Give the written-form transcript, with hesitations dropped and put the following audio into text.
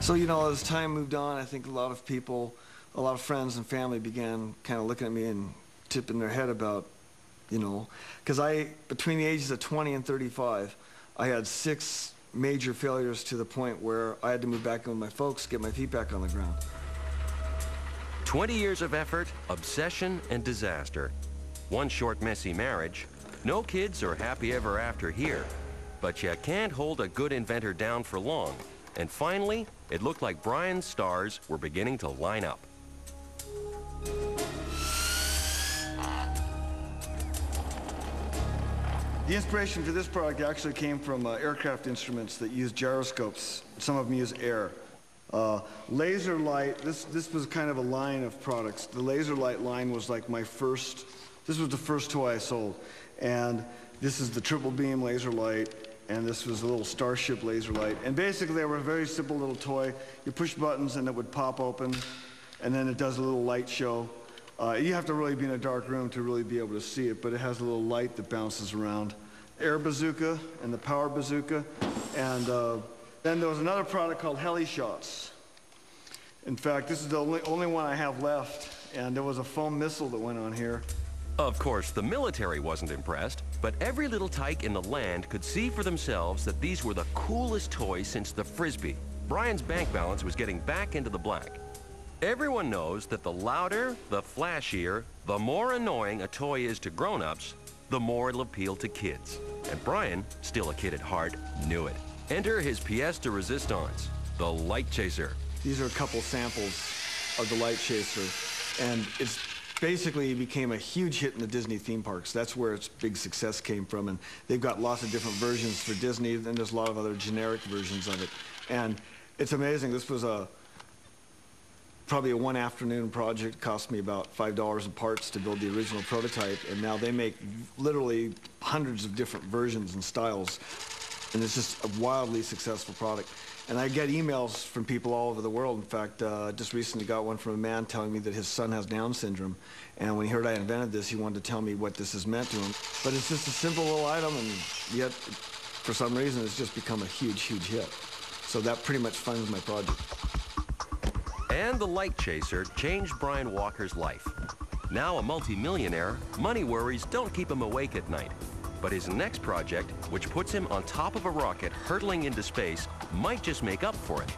So, as time moved on, I think a lot of people, a lot of friends and family began kind of looking at me and tipping their head about, because between the ages of 20 and 35, I had 6 major failures to the point where I had to move back in with my folks, get my feet back on the ground. 20 years of effort, obsession, and disaster. One short, messy marriage. No kids or happy ever after here. But you can't hold a good inventor down for long. And finally, it looked like Brian's stars were beginning to line up. The inspiration for this product actually came from aircraft instruments that use gyroscopes. Some of them use air. Laser light, this was kind of a line of products. The laser light line was like this was the first toy I sold. And this is the triple beam laser light, and this was a little Starship laser light. And basically they were a very simple little toy. You push buttons and it would pop open, and then it does a little light show. You have to really be in a dark room to really be able to see it, but it has a little light that bounces around. Air bazooka and the power bazooka. And then there was another product called Heli Shots. In fact, this is the only one I have left, and there was a foam missile that went on here. Of course, the military wasn't impressed, but every little tyke in the land could see for themselves that these were the coolest toys since the Frisbee. Brian's bank balance was getting back into the black. Everyone knows that the louder, the flashier, the more annoying a toy is to grown-ups, the more it'll appeal to kids. And Brian, still a kid at heart, knew it. Enter his pièce de résistance, the Light Chaser. These are a couple samples of the Light Chaser, and it's basically became a huge hit in the Disney theme parks. That's where its big success came from, and they've got lots of different versions for Disney, and there's a lot of other generic versions of it. And it's amazing. This was probably a one-afternoon project. Cost me about $5 in parts to build the original prototype, and now they make literally hundreds of different versions and styles, and it's just a wildly successful product. And I get emails from people all over the world. In fact, just recently got one from a man telling me that his son has Down syndrome, and when he heard I invented this, he wanted to tell me what this has meant to him. But it's just a simple little item, and yet, for some reason, it's just become a huge, huge hit. So that pretty much funds my project. And the Light Chaser changed Brian Walker's life. Now a multi-millionaire, money worries don't keep him awake at night. But his next project, which puts him on top of a rocket hurtling into space, might just make up for it.